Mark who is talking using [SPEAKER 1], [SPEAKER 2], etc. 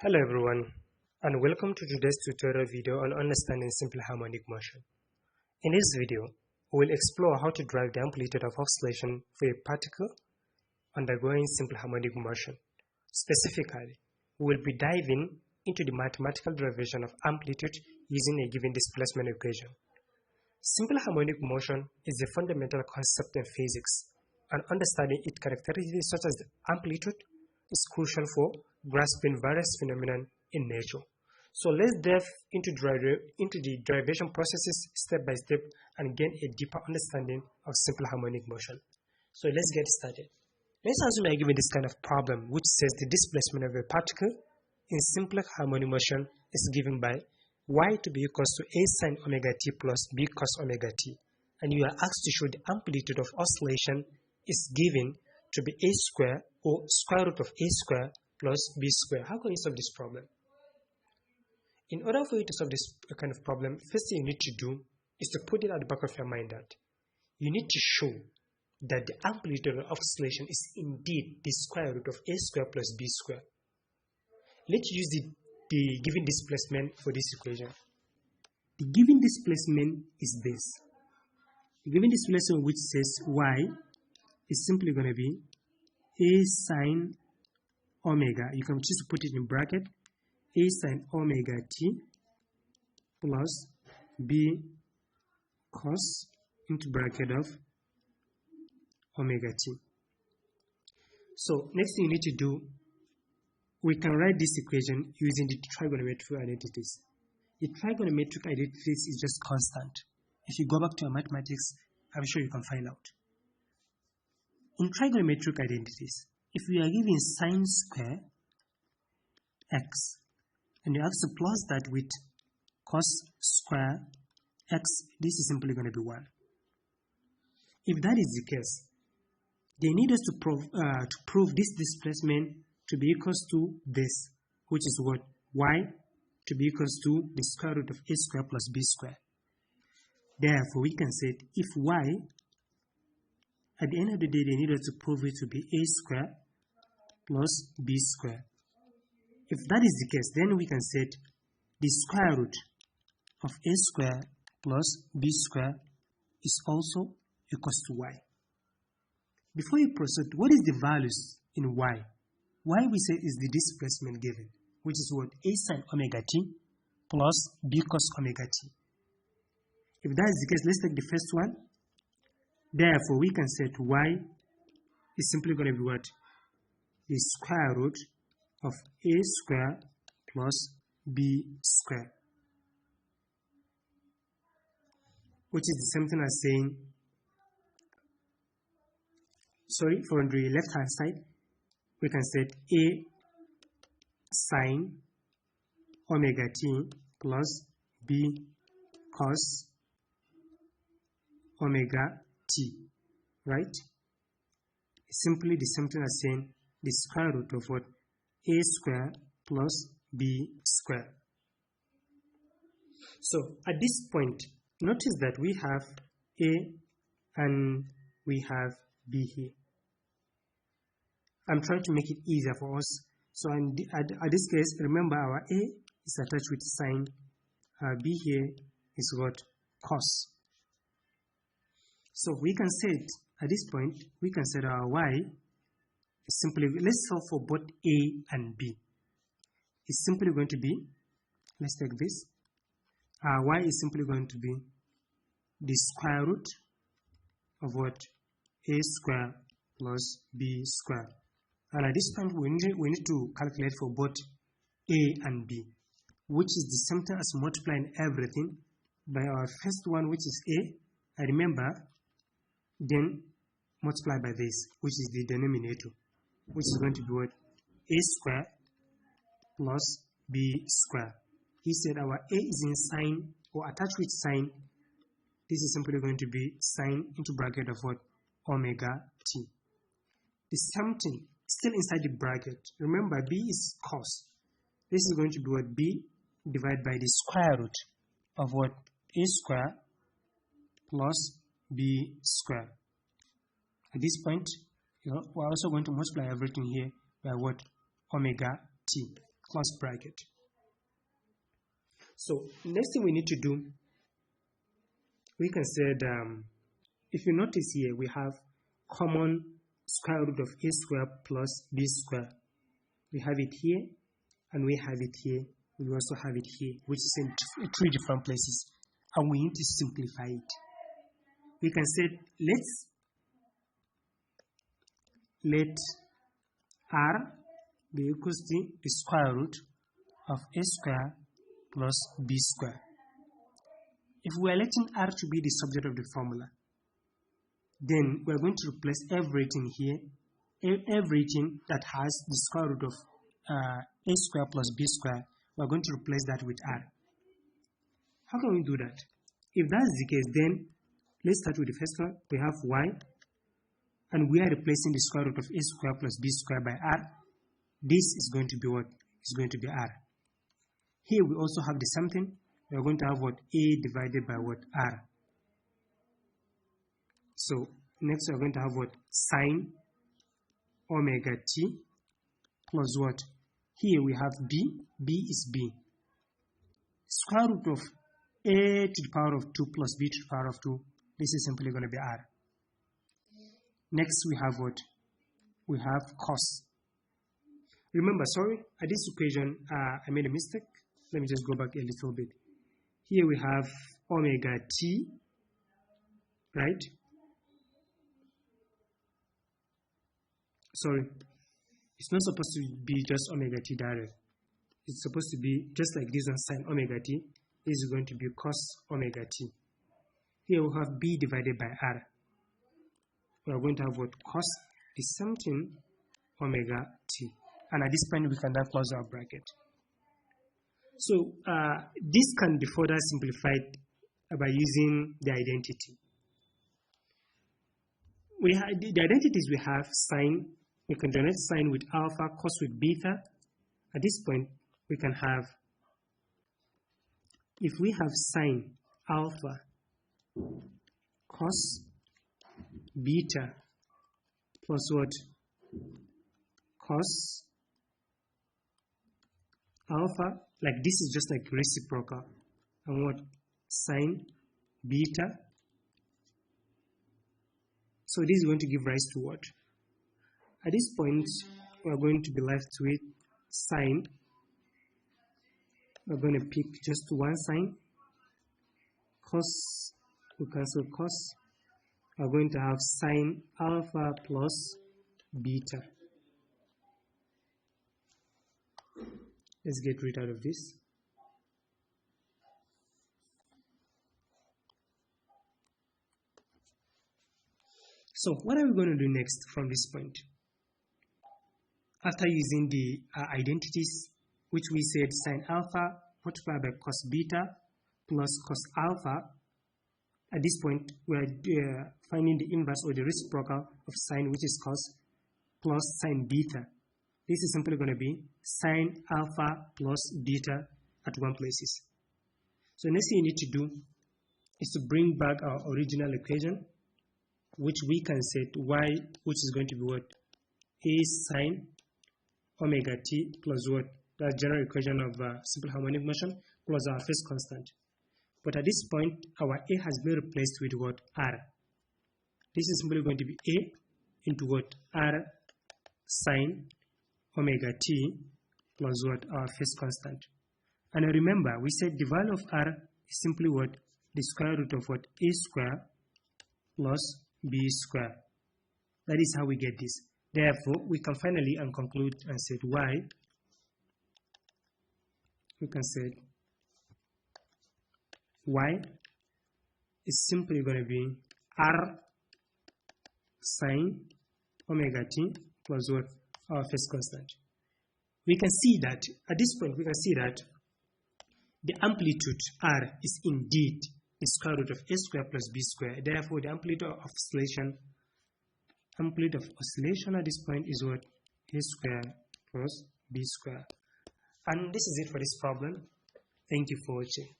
[SPEAKER 1] Hello everyone, and welcome to today's tutorial video on understanding simple harmonic motion. In this video, we will explore how to derive the amplitude of oscillation for a particle undergoing simple harmonic motion. Specifically, we will be diving into the mathematical derivation of amplitude using a given displacement equation. Simple harmonic motion is a fundamental concept in physics, and understanding its characteristics such as the amplitude is crucial for grasping various phenomena in nature. So let's delve into the derivation processes step by step and gain a deeper understanding of simple harmonic motion. So let's get started. Let's assume we are given this kind of problem which says the displacement of a particle in simple harmonic motion is given by y to be equals to a sine omega t plus b cos omega t, and you are asked to show the amplitude of oscillation is given to be a square or square root of a square plus b square. How can you solve this problem? In order for you to solve this kind of problem, first thing you need to do is to put it at the back of your mind that you need to show that the amplitude of oscillation is indeed the square root of a square plus b square. Let's use the given displacement for this equation. The given displacement is this. The given displacement which says y is simply going to be a sine omega. You can choose to put it in bracket, a sine omega t plus b cos into bracket of omega t. So next thing you need to do, we can write this equation using the trigonometric identities. The trigonometric identities is just constant. If you go back to your mathematics, I'm sure you can find out. In trigonometric identities, if we are given sine square x and you have to plus that with cos square x, this is simply going to be 1. If that is the case, they need us to prove this displacement to be equals to this, which is what? Y to be equals to the square root of a square plus b square. Therefore, we can say if y, at the end of the day, they need us to prove it to be a square plus b square. If that is the case, then we can set the square root of a square plus b square is also equals to y. Before you proceed, what is the values in y? Y we say is the displacement given, which is what? A sine omega t plus b cos omega t. If that is the case, let's take the first one. Therefore, we can set y is simply going to be what? The square root of a square plus b square, which is the same thing as saying, from the left hand side, we can set a sine omega t plus b cos omega t, right? It's simply the same thing as saying the square root of what? A square plus b square. So at this point, notice that we have a and we have b here. I'm trying to make it easier for us. So at this case, remember our a is attached with sine, our b here is what? Cos. So we can set, at this point, we can set our y is simply, let's solve for both a and b. It's simply going to be, let's take this, our y is simply going to be the square root of what? A square plus b square. And at this point, we need to calculate for both a and b, which is the same thing as multiplying everything by our first one, which is a, and remember, then multiply by this, which is the denominator, which is going to be what? A square plus b square. He said our a is in sine or attached with sine. This is simply going to be sine into bracket of what? Omega t. The same thing, still inside the bracket. Remember, b is cos. This is going to be what? B divided by the square root of what? A square plus b square. At this point, we're also going to multiply everything here by what? Omega t. close bracket. So next thing we need to do, we can say if you notice here, we have common square root of a square plus b square. We have it here, and we have it here. We also have it here, which is in three different places, and we need to simplify it. We can say let r be equals to the square root of a square plus b square. If we are letting r to be the subject of the formula, then we are going to replace everything here, everything that has the square root of a square plus b square. We are going to replace that with r. How can we do that? If that's the case, then let's start with the first one. We have y, and we are replacing the square root of a square plus b square by r. This is going to be what? It's going to be r. Here we also have the same thing. We are going to have what? A divided by what? R. So next we are going to have what? Sine omega t plus what? Here we have b. B is b. Square root of a to the power of 2 plus b to the power of 2. This is simply going to be r. Next we have what? We have cos. Remember, sorry, at this equation I made a mistake. Let me just go back a little bit. Here we have omega t, right? Sorry, it's not supposed to be just omega t direct. It's supposed to be just like this one, sine omega t. This is going to be cos omega t. Here we have b divided by r. We are going to have what? Cos the same thing, omega t. And at this point we can then close our bracket. So this can be further simplified by using the identity. We have the identities. We have sine. We can generate sine with alpha, cos with beta. At this point we can have, if we have sine alpha cos beta plus what? Cos alpha, like this is just like reciprocal, and what? Sine beta. So this is going to give rise to what? At this point we are going to be left with sine. We're going to pick just one sine. Cos, we cancel cos. We're going to have sine alpha plus beta. Let's get rid of this. So what are we going to do next from this point? After using the identities, which we said sine alpha multiplied by cos beta plus cos alpha, at this point we are finding the inverse or the reciprocal of sine, which is cos, plus sine beta. This is simply going to be sine alpha plus beta at one places. So next thing you need to do is to bring back our original equation, which we can set y, which is going to be what? A sine omega t plus what? The general equation of simple harmonic motion plus our phase constant. But at this point our a has been replaced with what? R. This is simply going to be a into what? R sine omega t plus what? Our phase constant. And remember, we said the value of r is simply what? The square root of what? A square plus b square. That is how we get this. Therefore, we can finally conclude and say y. We can say y is simply going to be r sine omega t plus what? Our phase constant. We can see that at this point we can see that the amplitude r is indeed the square root of a square plus b square. Therefore, the amplitude of oscillation at this point is what? A square plus b square. And this is it for this problem. Thank you for watching.